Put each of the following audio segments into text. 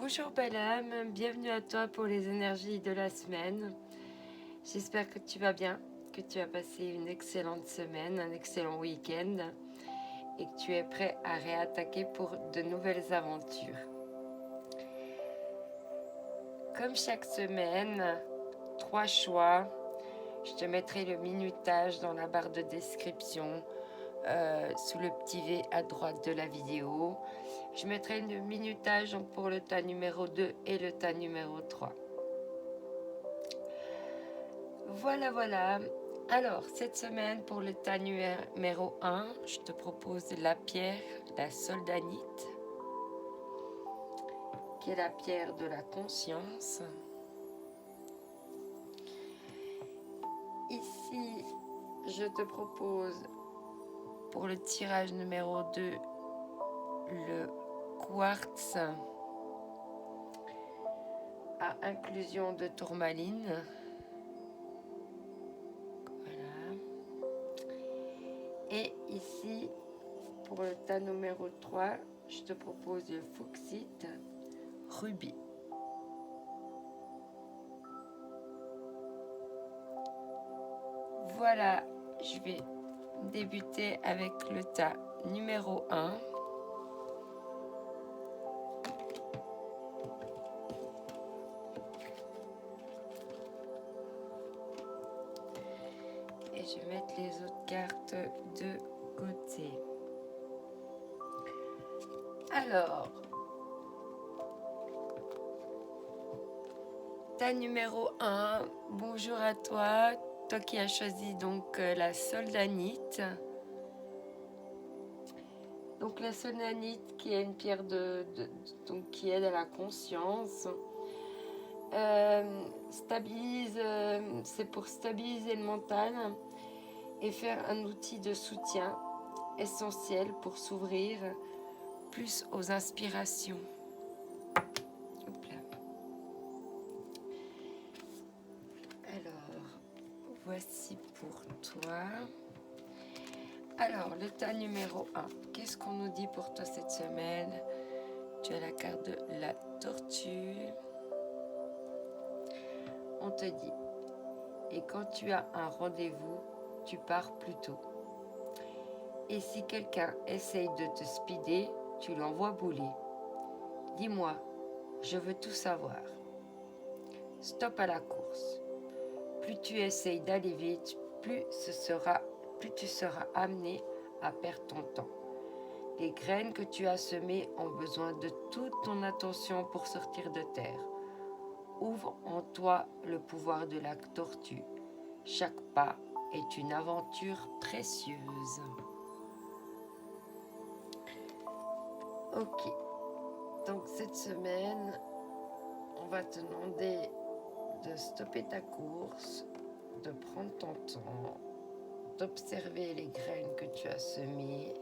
Bonjour belle âme, bienvenue à toi pour les énergies de la semaine. J'espère que tu vas bien, que tu as passé une excellente semaine, un excellent week-end et que tu es prêt à réattaquer pour de nouvelles aventures. Comme chaque semaine, 3 choix. Je te mettrai le minutage dans la barre de description, sous le petit V à droite de la vidéo. Je mettrai le minutage pour le tas numéro 2 et le tas numéro 3. Voilà. Alors, cette semaine, pour le tas numéro 1, je te propose la pierre, la soldanite, qui est la pierre de la conscience. Ici, je te propose, pour le tirage numéro 2, le quartz à inclusion de tourmaline. Voilà. Et ici, pour le tas numéro 3, je te propose le fuchsite rubis. Voilà, je vais débuter avec le tas numéro 1. Et je vais mettre les autres cartes de côté. Alors, tas numéro 1, bonjour à toi, toi qui as choisi donc la soldanite. Donc la soldanite qui est une pierre donc, qui aide à la conscience. C'est pour stabiliser le mental et faire un outil de soutien essentiel pour s'ouvrir plus aux inspirations. Alors, voici pour toi. Alors, le tas numéro 1. Qu'est-ce qu'on nous dit pour toi cette semaine? Tu as la carte de la tortue. On te dit, et quand tu as un rendez-vous, tu pars plus tôt. Et si quelqu'un essaye de te speeder, tu l'envoies bouler. Dis-moi, je veux tout savoir. Stop à la course. Plus tu essayes d'aller vite, plus tu seras amené à perdre ton temps. Les graines que tu as semées ont besoin de toute ton attention pour sortir de terre. Ouvre en toi le pouvoir de la tortue. Chaque pas est une aventure précieuse. Ok, donc cette semaine, on va te demander de stopper ta course, de prendre ton temps, d'observer les graines que tu as semées,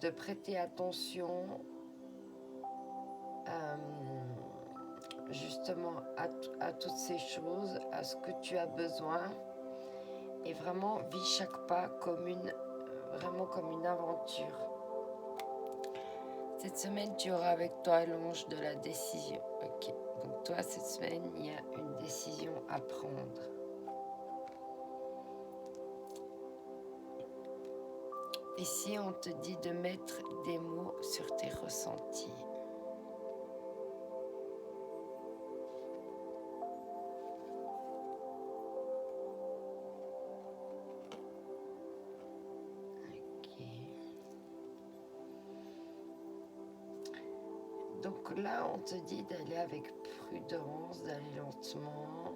de prêter attention justement à toutes ces choses, à ce que tu as besoin, et vraiment vis chaque pas vraiment comme une aventure. Cette semaine, tu auras avec toi l'ange de la décision. Ok, donc toi, cette semaine, il y a une décision à prendre. Ici, on te dit de mettre des mots sur tes ressentis. Donc là, on te dit d'aller avec prudence, d'aller lentement.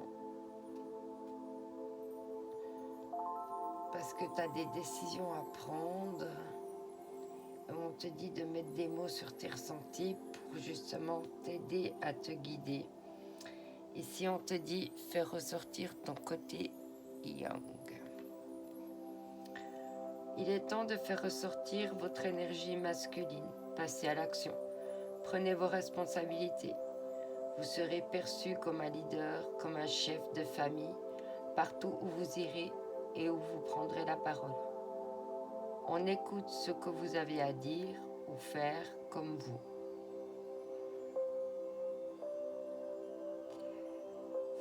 Parce que tu as des décisions à prendre. On te dit de mettre des mots sur tes ressentis pour justement t'aider à te guider. Ici, on te dit fais ressortir ton côté yang. Il est temps de faire ressortir votre énergie masculine. Passez à l'action. Prenez vos responsabilités. Vous serez perçu comme un leader, comme un chef de famille, partout où vous irez et où vous prendrez la parole. On écoute ce que vous avez à dire ou ou faire comme vous.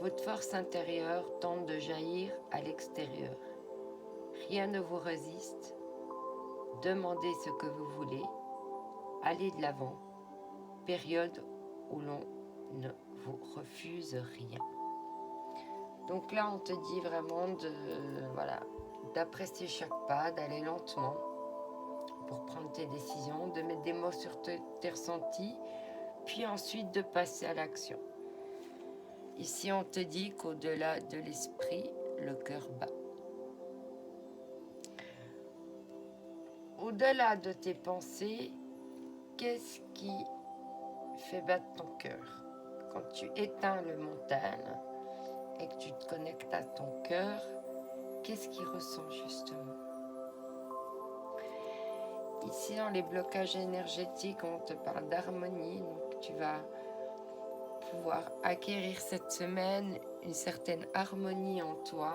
Votre force intérieure tente de jaillir à l'extérieur. Rien ne vous résiste. Demandez ce que vous voulez. Allez de l'avant. Période où l'on ne vous refuse rien. Donc là, on te dit vraiment d'apprécier chaque pas, d'aller lentement pour prendre tes décisions, de mettre des mots sur tes ressentis, puis ensuite de passer à l'action. Ici, on te dit qu'au-delà de l'esprit, le cœur bat. Au-delà de tes pensées, qu'est-ce qui fait battre ton cœur? Quand tu éteins le mental et que tu te connectes à ton cœur, qu'est-ce qu'il ressent justement? Ici, dans les blocages énergétiques, on te parle d'harmonie, donc tu vas pouvoir acquérir cette semaine une certaine harmonie en toi.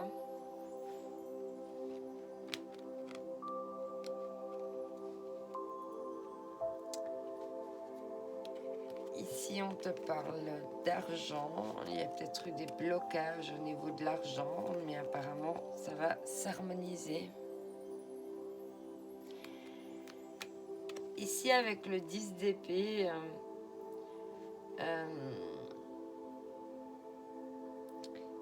Ici, on te parle d'argent. Il y a peut-être eu des blocages au niveau de l'argent, mais apparemment, ça va s'harmoniser. Ici, avec le 10 d'épée,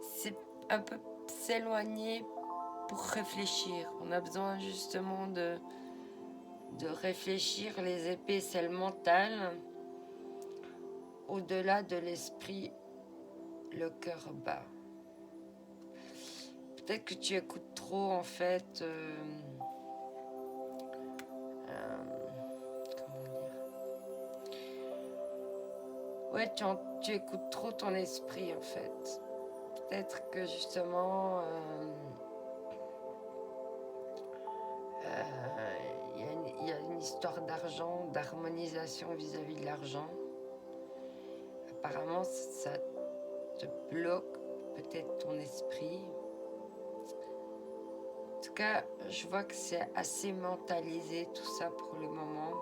c'est un peu s'éloigner pour réfléchir. On a besoin justement de réfléchir. Les épées, c'est le mental. Au-delà de l'esprit, le cœur bat. Peut-être que tu écoutes trop en fait. Comment dire? Ouais, tu écoutes trop ton esprit en fait. Peut-être que justement, il y a une histoire d'argent, d'harmonisation vis-à-vis de l'argent. Apparemment, ça te bloque peut-être ton esprit. En tout cas, je vois que c'est assez mentalisé tout ça pour le moment.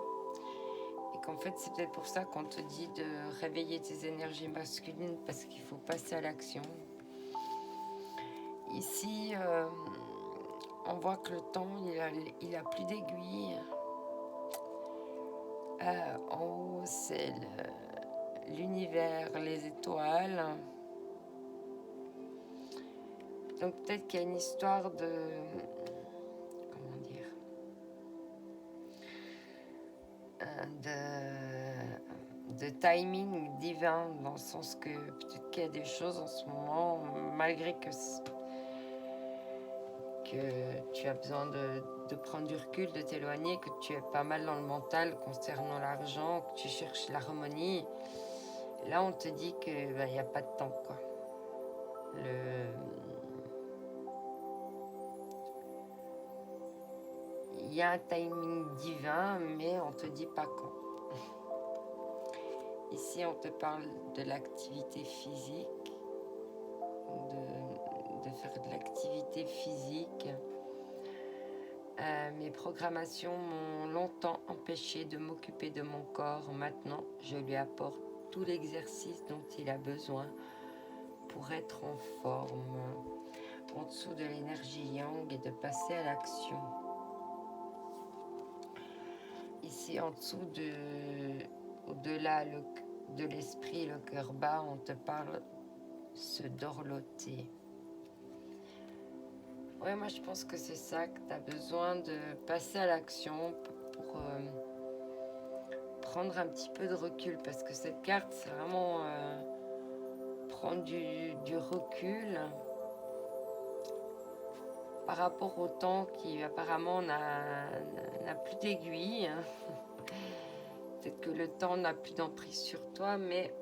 Et qu'en fait, c'est peut-être pour ça qu'on te dit de réveiller tes énergies masculines parce qu'il faut passer à l'action. Ici, on voit que le temps, il a plus d'aiguilles. En haut, c'est l'univers, les étoiles. Donc peut-être qu'il y a une histoire de... Comment dire, de timing divin, dans le sens que peut-être qu'il y a des choses en ce moment, malgré que tu as besoin de prendre du recul, de t'éloigner, que tu es pas mal dans le mental concernant l'argent, que tu cherches l'harmonie. Là, on te dit qu'il n'y a pas de temps, quoi. Il y a un timing divin, mais on te dit pas quand. Ici, on te parle de l'activité physique, de faire de l'activité physique. Mes programmations m'ont longtemps empêché de m'occuper de mon corps. Maintenant, je lui apporte tout l'exercice dont il a besoin pour être en forme, en dessous de l'énergie yang et de passer à l'action. Ici, en dessous au-delà de l'esprit, le cœur bas, on te parle se dorloter. Ouais, moi je pense que c'est ça, que tu as besoin de passer à l'action pour prendre un petit peu de recul, parce que cette carte, c'est vraiment prendre du recul par rapport au temps qui apparemment n'a plus d'aiguille. Peut-être que le temps n'a plus d'emprise sur toi, mais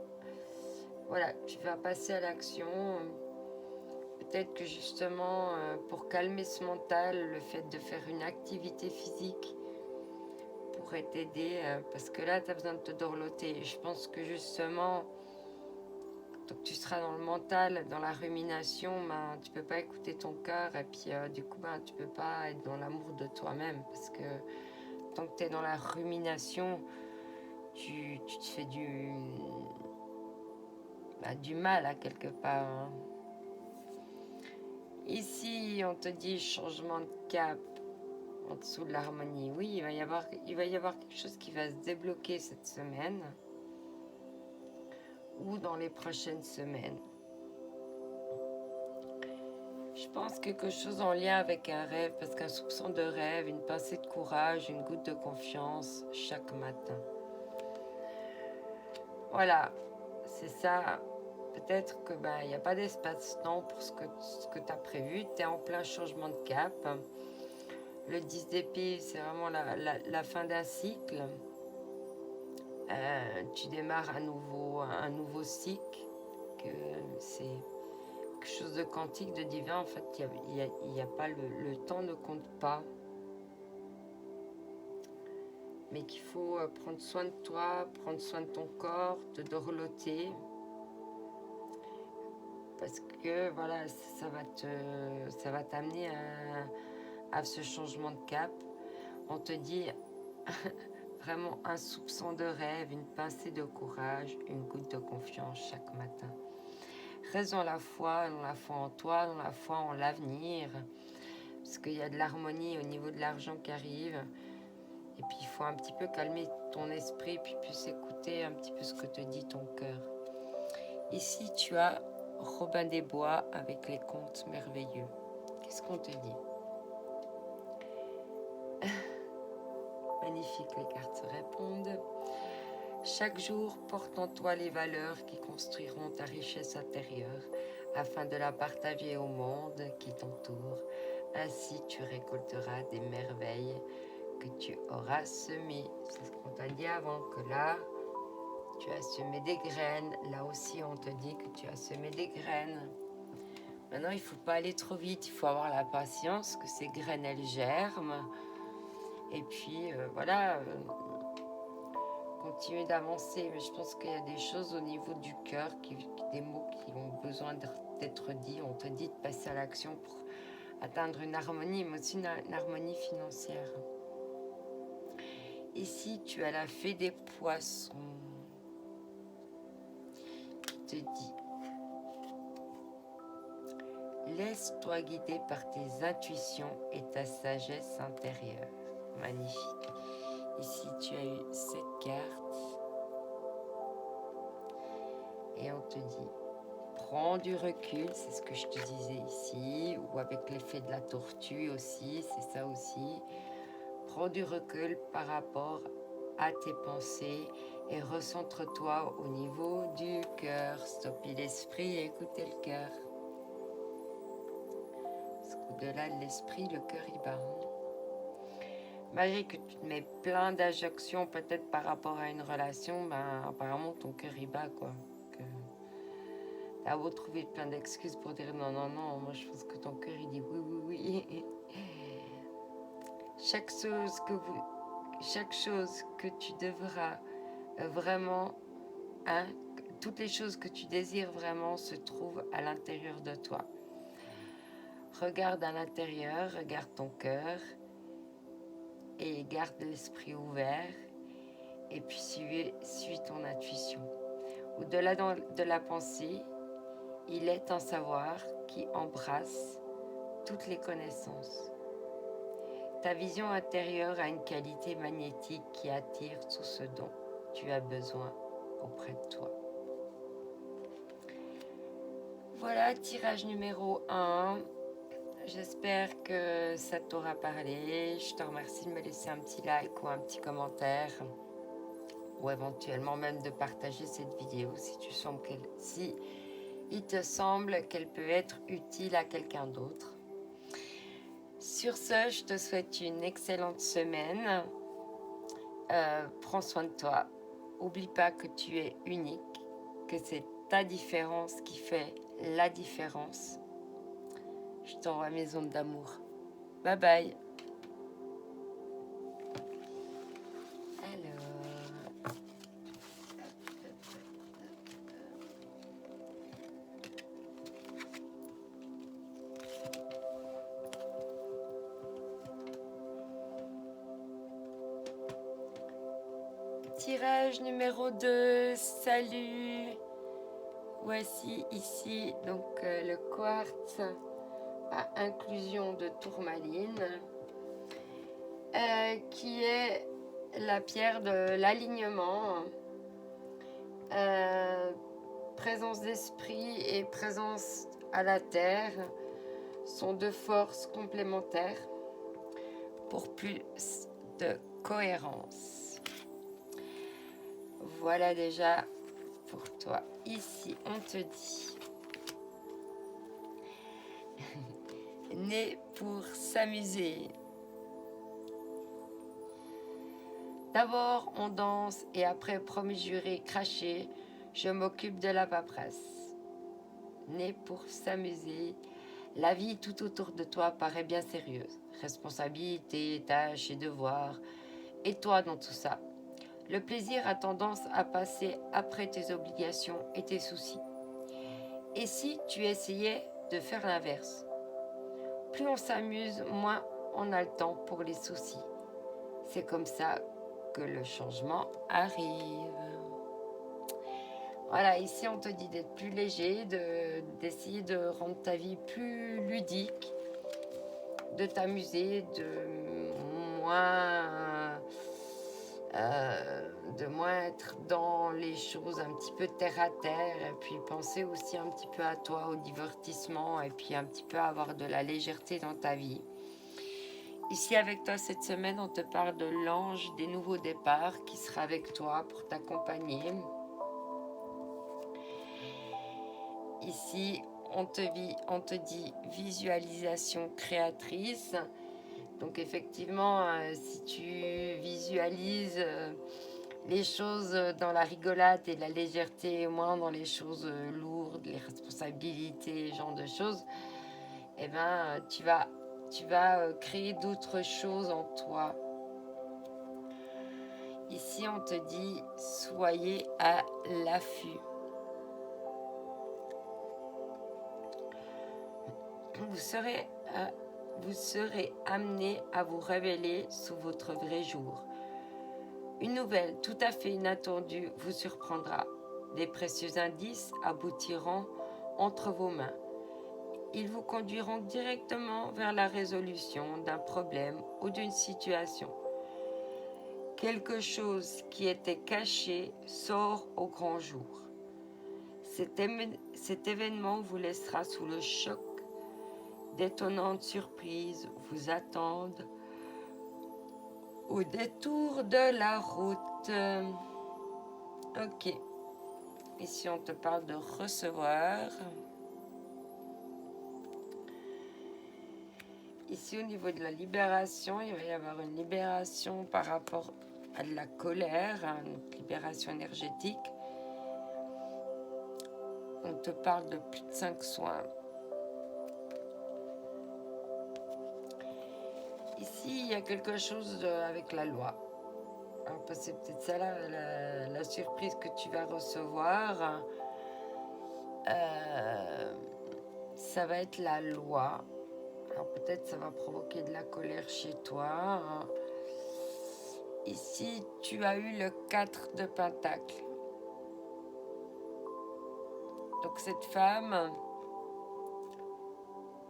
voilà, tu vas passer à l'action. Peut-être que justement, pour calmer ce mental, le fait de faire une activité physique pourrait t'aider, parce que là, tu as besoin de te dorloter. Et je pense que justement, donc tu seras dans le mental, dans la rumination, ben, tu peux pas écouter ton cœur, et puis du coup, ben, tu peux pas être dans l'amour de toi-même, parce que tant que tu es dans la rumination, tu te fais du mal à quelque part. Hein. Ici, on te dit changement de cap en dessous de l'harmonie. Oui, il va y avoir quelque chose qui va se débloquer cette semaine ou dans les prochaines semaines. Je pense quelque chose en lien avec un rêve, parce qu'un soupçon de rêve, une pincée de courage, une goutte de confiance chaque matin. Voilà, c'est ça. Peut-être que il n'y a pas d'espace-temps pour ce que tu as prévu. Tu es en plein changement de cap. Le 10 d'épée, c'est vraiment la fin d'un cycle. Tu démarres un nouveau cycle. C'est quelque chose de quantique, de divin. En fait, il y a pas le temps ne compte pas. Mais qu'il faut prendre soin de toi, prendre soin de ton corps, te dorloter. Parce que voilà, ça va t'amener à ce changement de cap. On te dit vraiment un soupçon de rêve, une pincée de courage, une goutte de confiance chaque matin. Reste dans la foi en toi, dans la foi en l'avenir. Parce qu'il y a de l'harmonie au niveau de l'argent qui arrive. Et puis il faut un petit peu calmer ton esprit, puis plus écouter un petit peu ce que te dit ton cœur. Ici, tu as Robin des Bois avec les contes merveilleux. Qu'est-ce qu'on te dit? Magnifique, les cartes se répondent. Chaque jour, porte en toi les valeurs qui construiront ta richesse intérieure afin de la partager au monde qui t'entoure. Ainsi, tu récolteras des merveilles que tu auras semées. C'est ce qu'on t'a dit avant, que là, tu as semé des graines. Là aussi, on te dit que tu as semé des graines. Maintenant, il ne faut pas aller trop vite. Il faut avoir la patience que ces graines, elles germent. Et puis, voilà, continuer d'avancer. Mais je pense qu'il y a des choses au niveau du cœur, des mots qui ont besoin d'être dits. On te dit de passer à l'action pour atteindre une harmonie, mais aussi une harmonie financière. Ici, tu as la fée des poissons qui te dit: laisse-toi guider par tes intuitions et ta sagesse intérieure. Magnifique. Ici, tu as eu cette carte. Et on te dit: prends du recul, c'est ce que je te disais ici, ou avec l'effet de la tortue aussi, c'est ça aussi. Prends du recul par rapport à tes pensées et recentre-toi au niveau du cœur. Stoppez l'esprit et écoutez le cœur. Parce qu'au-delà de l'esprit, le cœur y bat. Malgré que tu te mets plein d'injonctions peut-être par rapport à une relation, apparemment ton cœur y bat, quoi. T'as beau trouver plein d'excuses pour dire non, non, non, moi je pense que ton cœur il dit oui, oui, oui. Chaque chose que tu devras vraiment, hein, toutes les choses que tu désires vraiment se trouvent à l'intérieur de toi. Regarde à l'intérieur, regarde ton cœur et garde l'esprit ouvert et puis suis ton intuition. Au-delà de la pensée, il est un savoir qui embrasse toutes les connaissances. Ta vision intérieure a une qualité magnétique qui attire tout ce dont tu as besoin auprès de toi. Voilà, tirage numéro 1. J'espère que ça t'aura parlé. Je te remercie de me laisser un petit like ou un petit commentaire. Ou éventuellement même de partager cette vidéo si il te semble qu'elle peut être utile à quelqu'un d'autre. Sur ce, je te souhaite une excellente semaine. Prends soin de toi. Oublie pas que tu es unique, que c'est ta différence qui fait la différence. Je t'envoie mes ondes d'amour. Bye bye. Tirage numéro 2, salut. Voici ici donc le quartz à inclusion de tourmaline qui est la pierre de l'alignement, présence d'esprit et présence à la terre sont deux forces complémentaires pour plus de cohérence. Voilà déjà pour toi. Ici, on te dit né pour s'amuser. D'abord, on danse et après, promis juré, craché, je m'occupe de la paperasse. Né pour s'amuser. La vie tout autour de toi paraît bien sérieuse. Responsabilités, tâches et devoirs. Et toi dans tout ça? Le plaisir a tendance à passer après tes obligations et tes soucis. Et si tu essayais de faire l'inverse? Plus on s'amuse, moins on a le temps pour les soucis. C'est comme ça que le changement arrive. Voilà, ici on te dit d'être plus léger, d'essayer de rendre ta vie plus ludique, de t'amuser, de moins être dans les choses un petit peu terre à terre, et puis penser aussi un petit peu à toi, au divertissement, et puis un petit peu avoir de la légèreté dans ta vie. Ici avec toi cette semaine, on te parle de l'ange des nouveaux départs qui sera avec toi pour t'accompagner. Ici, on te dit visualisation créatrice. Donc effectivement, si tu visualises les choses dans la rigolade et la légèreté, moins dans les choses lourdes, les responsabilités, ce genre de choses, eh ben, tu vas créer d'autres choses en toi. Ici, on te dit soyez à l'affût. Vous serez amené à vous révéler sous votre vrai jour. Une nouvelle tout à fait inattendue vous surprendra. Des précieux indices aboutiront entre vos mains. Ils vous conduiront directement vers la résolution d'un problème ou d'une situation. Quelque chose qui était caché sort au grand jour. Cet événement vous laissera sous le choc. D'étonnantes surprises vous attendent au détour de la route. Ok. Ici, on te parle de recevoir. Ici, au niveau de la libération, il va y avoir une libération par rapport à de la colère, une libération énergétique. On te parle de plus de 5 soins. Ici, il y a quelque chose avec la loi. C'est peut-être ça la surprise que tu vas recevoir. Ça va être la loi. Alors peut-être ça va provoquer de la colère chez toi. Ici, tu as eu le 4 de Pentacle. Donc cette femme,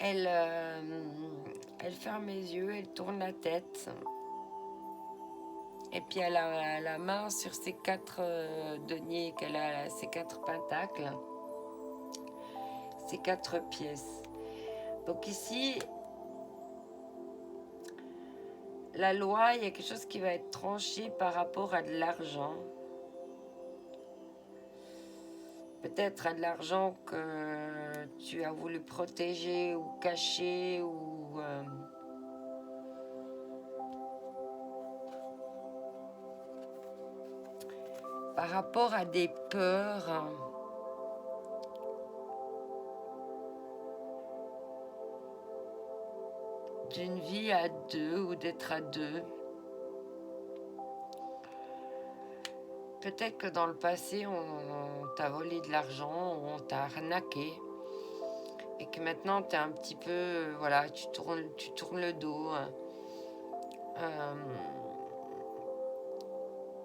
elle ferme les yeux, elle tourne la tête. Et puis elle a la main sur ses 4 deniers, qu'elle a ses 4 pentacles, ces 4 pièces. Donc ici, la loi, il y a quelque chose qui va être tranché par rapport à de l'argent. Peut-être à de l'argent que tu as voulu protéger ou cacher ou... par rapport à des peurs. D'une vie à deux ou d'être à deux. Peut-être que dans le passé, on t'a volé de l'argent, ou on t'a arnaqué. Et que maintenant, tu es un petit peu... Voilà, tu tournes le dos.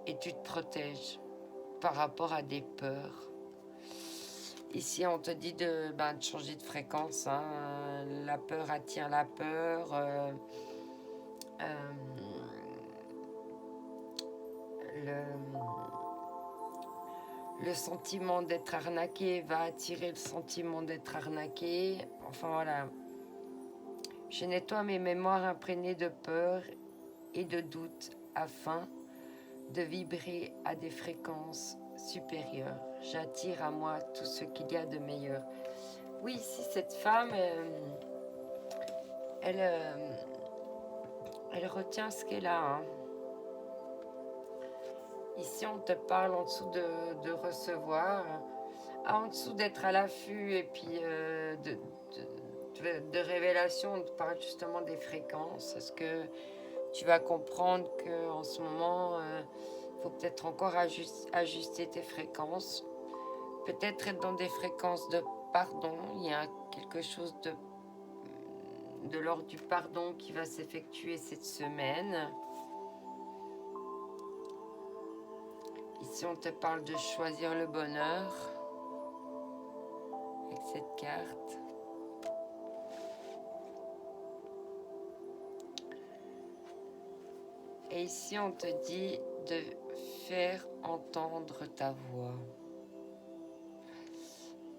et tu te protèges par rapport à des peurs. Ici, on te dit de changer de fréquence. Hein. La peur attire la peur. Le sentiment d'être arnaqué va attirer le sentiment d'être arnaqué. Enfin voilà. Je nettoie mes mémoires imprégnées de peur et de doute afin de vibrer à des fréquences supérieures. J'attire à moi tout ce qu'il y a de meilleur. Oui, ici, cette femme, elle retient ce qu'elle a. Hein. Ici, on te parle en dessous de recevoir, en dessous d'être à l'affût et puis de révélation, on te parle justement des fréquences. Est-ce que tu vas comprendre qu'en ce moment, il faut peut-être encore ajuster tes fréquences. Peut-être être dans des fréquences de pardon. Il y a quelque chose de l'ordre du pardon qui va s'effectuer cette semaine. Ici, on te parle de choisir le bonheur avec cette carte. Et ici, on te dit de faire entendre ta voix.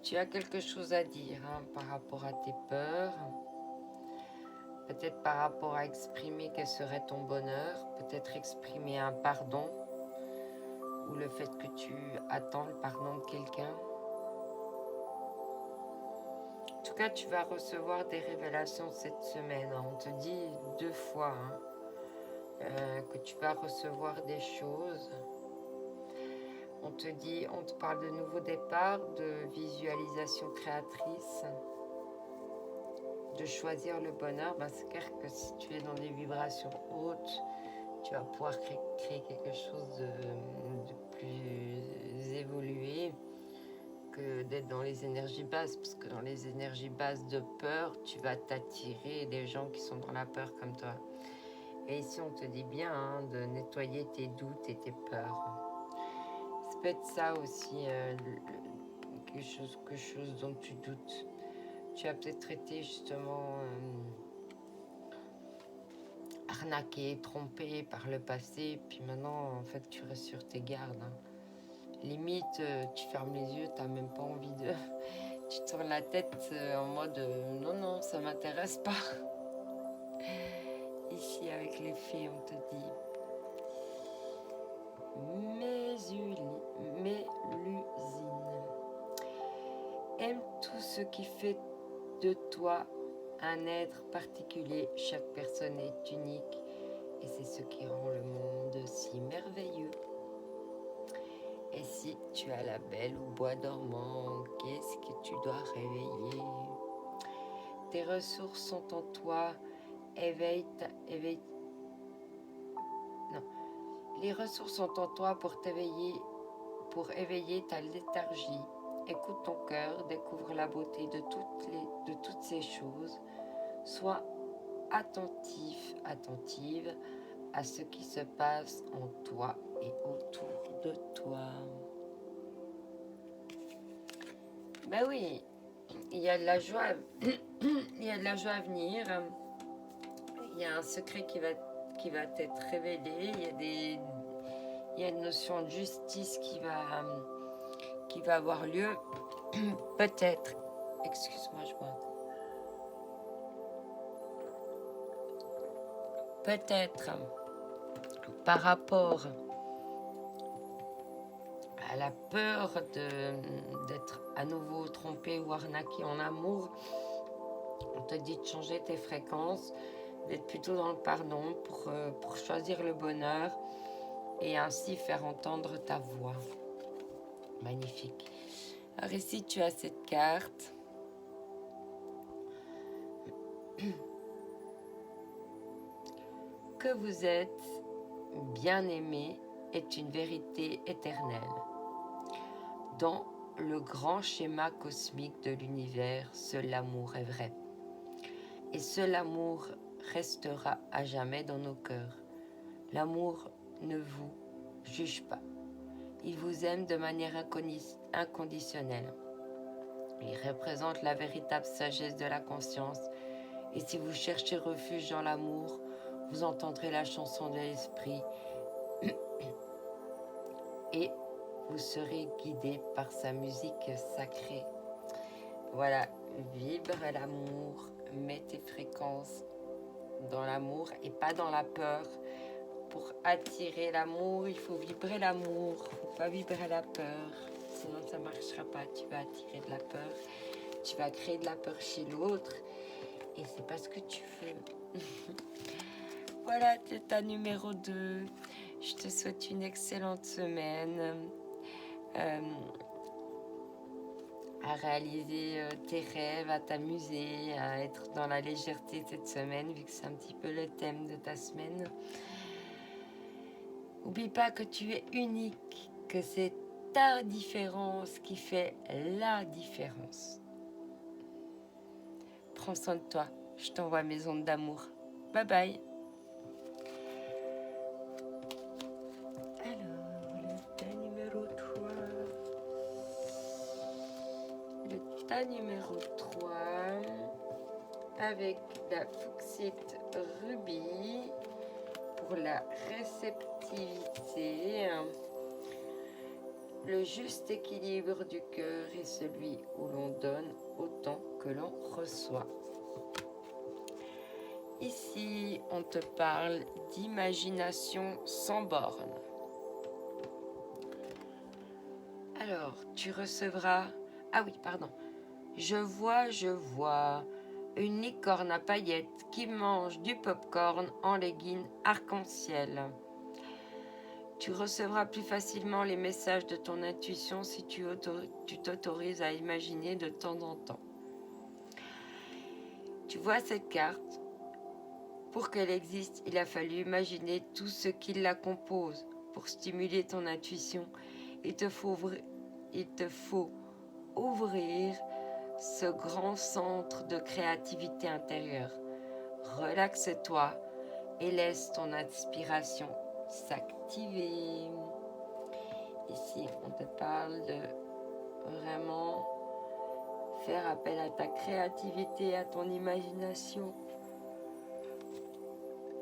Tu as quelque chose à dire par rapport à tes peurs, peut-être par rapport à exprimer quel serait ton bonheur, peut-être exprimer un pardon ou le fait que tu attends le pardon de quelqu'un. En tout cas, tu vas recevoir des révélations cette semaine. On te dit 2 fois que tu vas recevoir des choses. On te parle de nouveau départ, de visualisation créatrice, de choisir le bonheur. C'est clair que si tu es dans des vibrations hautes, tu vas pouvoir créer quelque chose de plus évolué que d'être dans les énergies basses. Parce que dans les énergies basses de peur, tu vas t'attirer des gens qui sont dans la peur comme toi. Et ici, on te dit bien de nettoyer tes doutes et tes peurs. Ça peut être ça aussi, quelque chose dont tu doutes. Tu as peut-être été justement arnaqué, trompé par le passé, puis maintenant, en fait, tu restes sur tes gardes. Hein. Limite, tu fermes les yeux, tu n'as même pas envie de... Tu tournes la tête en mode non, ça m'intéresse pas. Ici, avec les fées, on te dit Mélusine. Aime tout ce qui fait de toi un être particulier. Chaque personne est unique et c'est ce qui rend le monde si merveilleux. Et si tu as la belle au bois dormant, qu'est-ce que tu dois réveiller? Tes ressources sont en toi. Les ressources sont en toi pour éveiller ta léthargie. Écoute ton cœur, découvre la beauté de toutes ces choses. Sois attentive à ce qui se passe en toi et autour de toi. Ben oui, il y a de la joie, il y a de la joie à venir. Il y a un secret qui va être révélé. Il y a une notion de justice qui va avoir lieu. Peut-être, excuse-moi, je bois. Peut-être par rapport à la peur d'être à nouveau trompé ou arnaqué en amour, on te dit de changer tes fréquences, d'être plutôt dans le pardon pour choisir le bonheur et ainsi faire entendre ta voix. Magnifique. Alors ici, tu as cette carte. Que vous êtes bien-aimé est une vérité éternelle. Dans le grand schéma cosmique de l'univers, seul l'amour est vrai. Et seul l'amour restera à jamais dans nos cœurs. L'amour ne vous juge pas. Il vous aime de manière inconditionnelle. Il représente la véritable sagesse de la conscience. Et si vous cherchez refuge dans l'amour, vous entendrez la chanson de l'esprit et vous serez guidé par sa musique sacrée. Voilà, vibre l'amour, mets tes fréquences dans l'amour et pas dans la peur. Pour attirer l'amour, il faut vibrer l'amour, il ne faut pas vibrer la peur. Sinon, ça ne marchera pas. Tu vas attirer de la peur, tu vas créer de la peur chez l'autre et c'est pas ce que tu veux. Voilà, c'est ta numéro 2. Je te souhaite une excellente semaine. À réaliser tes rêves, à t'amuser, à être dans la légèreté cette semaine, vu que c'est un petit peu le thème de ta semaine. N'oublie pas que tu es unique, que c'est ta différence qui fait la différence. Prends soin de toi. Je t'envoie mes ondes d'amour. Bye bye. Alors, le tas numéro 3. Le tas numéro 3 avec la fuchsite rubis pour la réceptivité. Le juste équilibre du cœur est celui où l'on donne autant que l'on reçoit. Ici, on te parle d'imagination sans borne. Alors, tu recevras... Ah oui, pardon. Je vois une licorne à paillettes qui mange du pop-corn en leggings arc-en-ciel. Tu recevras plus facilement les messages de ton intuition si tu t'autorises à imaginer de temps en temps. Tu vois cette carte? Pour qu'elle existe, il a fallu imaginer tout ce qui la compose. Pour stimuler ton intuition, il te faut ouvrir ce grand centre de créativité intérieure. Relaxe-toi et laisse ton inspiration s'activer. Ici, on te parle de vraiment faire appel à ta créativité, à ton imagination.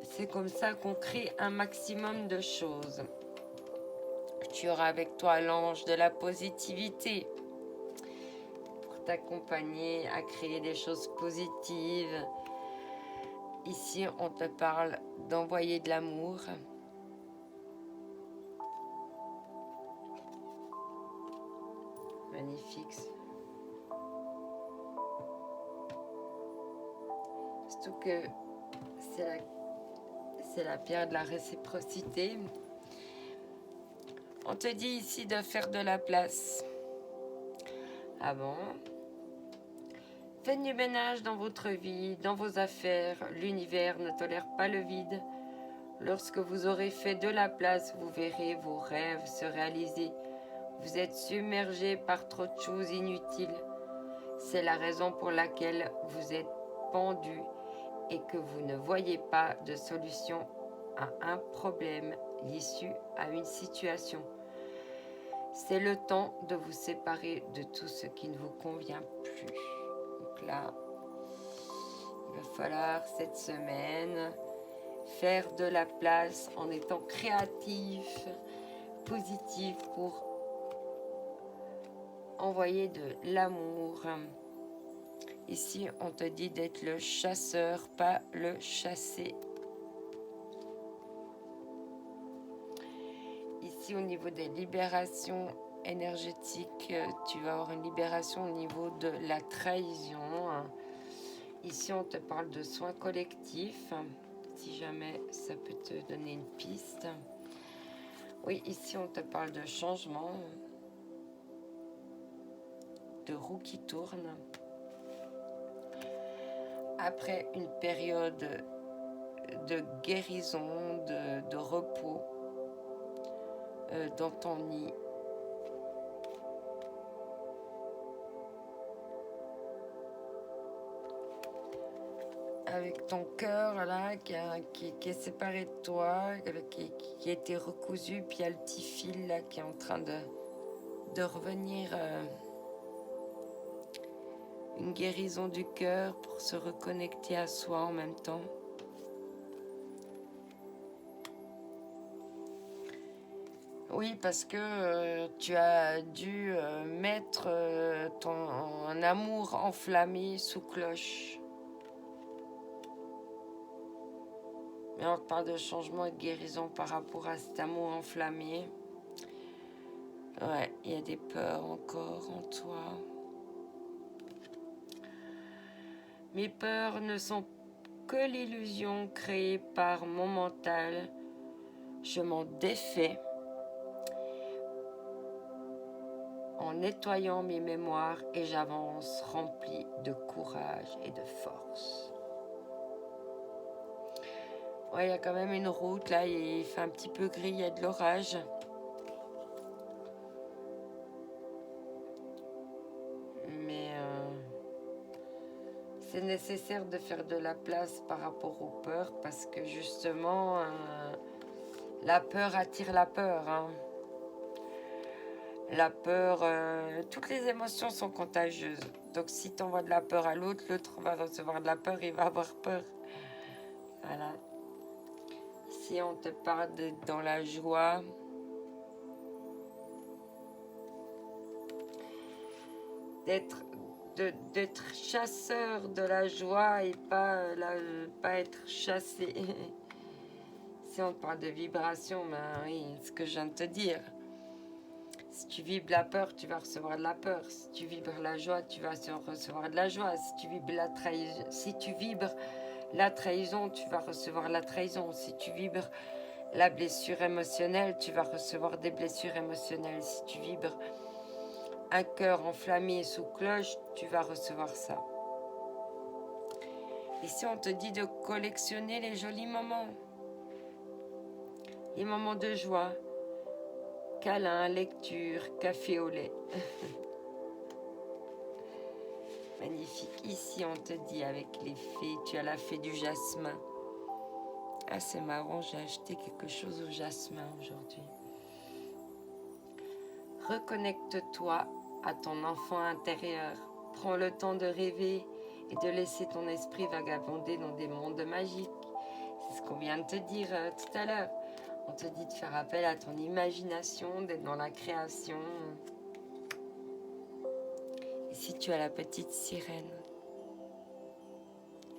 C'est comme ça qu'on crée un maximum de choses. Tu auras avec toi l'ange de la positivité pour t'accompagner à créer des choses positives. Ici, on te parle d'envoyer de l'amour. Magnifique. Surtout que c'est la pierre de la réciprocité. On te dit ici de faire de la place. Avant, faites du ménage dans votre vie, dans vos affaires. L'univers ne tolère pas le vide. Lorsque vous aurez fait de la place, vous verrez vos rêves se réaliser. Vous êtes submergé par trop de choses inutiles. C'est la raison pour laquelle vous êtes pendu et que vous ne voyez pas de solution à un problème, l'issue à une situation. C'est le temps de vous séparer de tout ce qui ne vous convient plus. Donc là, il va falloir cette semaine faire de la place en étant créatif, positif pour envoyer de l'amour. Ici, on te dit d'être le chasseur, pas le chassé. Ici, au niveau des libérations énergétiques, tu vas avoir une libération au niveau de la trahison. Ici, on te parle de soins collectifs, si jamais ça peut te donner une piste. Oui, ici, on te parle de changement, de roue qui tourne. Après une période de guérison, de repos dans ton nid. avec ton cœur là qui est séparé de toi, qui a été recousu, puis il y a le petit fil là qui est en train de revenir, une guérison du cœur pour se reconnecter à soi en même temps. Oui, parce que tu as dû mettre ton amour enflammé sous cloche. Mais on te parle de changement et de guérison par rapport à cet amour enflammé. Ouais, il y a des peurs encore en toi. Mes peurs ne sont que l'illusion créée par mon mental. Je m'en défais en nettoyant mes mémoires et j'avance rempli de courage et de force. Ouais, il y a quand même une route là, il fait un petit peu gris, il y a de l'orage. Mais c'est nécessaire de faire de la place par rapport aux peurs parce que justement, la peur attire la peur. Hein. La peur, toutes les émotions sont contagieuses. Donc si tu envoies de la peur à l'autre, l'autre va recevoir de la peur, il va avoir peur. Voilà. Si on te parle d'être dans la joie, d'être chasseur de la joie et pas être chassé. Si on te parle de vibration, ben oui, ce que je viens de te dire. Si tu vibres la peur, tu vas recevoir de la peur. Si tu vibres la joie, tu vas recevoir de la joie. Si tu vibres la trahison, tu vas recevoir la trahison. Si tu vibres la blessure émotionnelle, tu vas recevoir des blessures émotionnelles. Si tu vibres un cœur enflammé sous cloche, tu vas recevoir ça. Et si on te dit de collectionner les jolis moments, les moments de joie, câlin, lecture, café au lait. Magnifique. Ici, on te dit avec les fées, tu as la fée du jasmin. Ah, c'est marrant, j'ai acheté quelque chose au jasmin aujourd'hui. Reconnecte-toi à ton enfant intérieur. Prends le temps de rêver et de laisser ton esprit vagabonder dans des mondes magiques. C'est ce qu'on vient de te dire tout à l'heure. On te dit de faire appel à ton imagination, d'être dans la création. Et si tu as la petite sirène,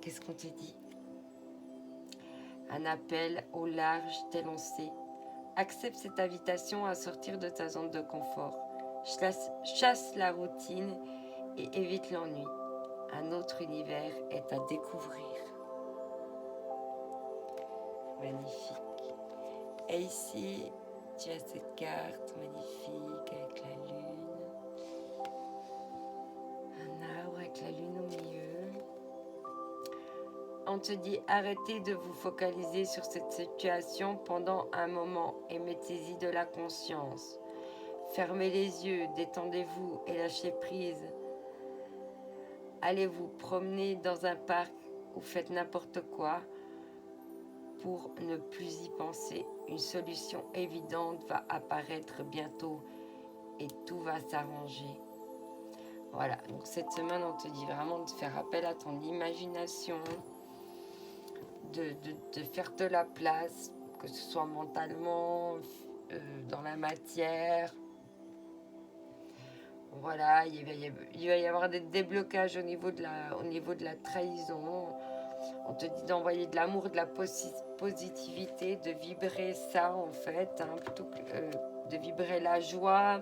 qu'est-ce qu'on te dit? Un appel au large t'est lancé. Accepte cette invitation à sortir de ta zone de confort. Chasse la routine et évite l'ennui. Un autre univers est à découvrir. Magnifique. Et ici, tu as cette carte magnifique avec la lune. Un arbre avec la lune au milieu. On te dit arrêtez de vous focaliser sur cette situation pendant un moment et mettez-y de la conscience. Fermez les yeux, détendez-vous et lâchez prise. Allez vous promener dans un parc ou faites n'importe quoi pour ne plus y penser. Une solution évidente va apparaître bientôt et tout va s'arranger. Voilà, donc cette semaine on te dit vraiment de faire appel à ton imagination, de faire de la place, que ce soit mentalement, dans la matière. Voilà, il va y avoir des déblocages au niveau de la trahison. On te dit d'envoyer de l'amour, de la positivité, de vibrer ça en fait, hein, plutôt que de vibrer la joie,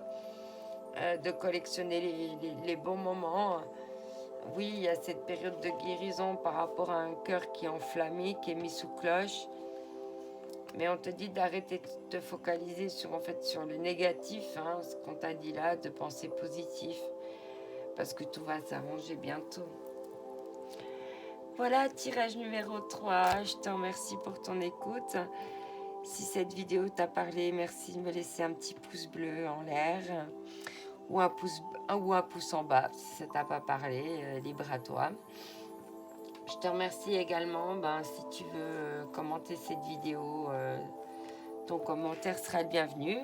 de collectionner les bons moments. Oui, il y a cette période de guérison par rapport à un cœur qui est enflammé, qui est mis sous cloche. Mais on te dit d'arrêter de te focaliser sur le négatif, hein, ce qu'on t'a dit là, de penser positif, parce que tout va s'arranger bientôt. Voilà, tirage numéro 3. Je te remercie pour ton écoute. Si cette vidéo t'a parlé, merci de me laisser un petit pouce bleu en l'air ou un pouce en bas si ça t'a pas parlé, libre à toi. Je te remercie également. Si tu veux commenter cette vidéo, ton commentaire sera le bienvenu.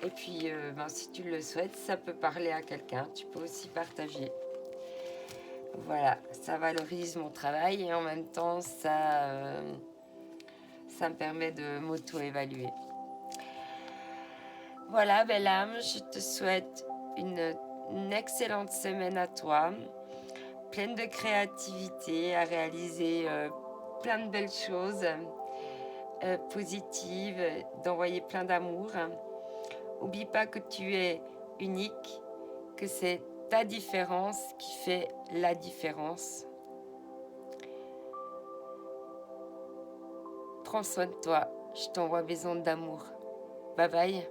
Et puis, si tu le souhaites, ça peut parler à quelqu'un. Tu peux aussi partager. Voilà, ça valorise mon travail et en même temps, ça me permet de m'auto-évaluer. Voilà, belle âme, je te souhaite une excellente semaine à toi, pleine de créativité, à réaliser plein de belles choses positives, d'envoyer plein d'amour. N'oublie pas que tu es unique, que c'est ta différence qui fait la différence. Prends soin de toi, je t'envoie besoin d'amour. Bye bye.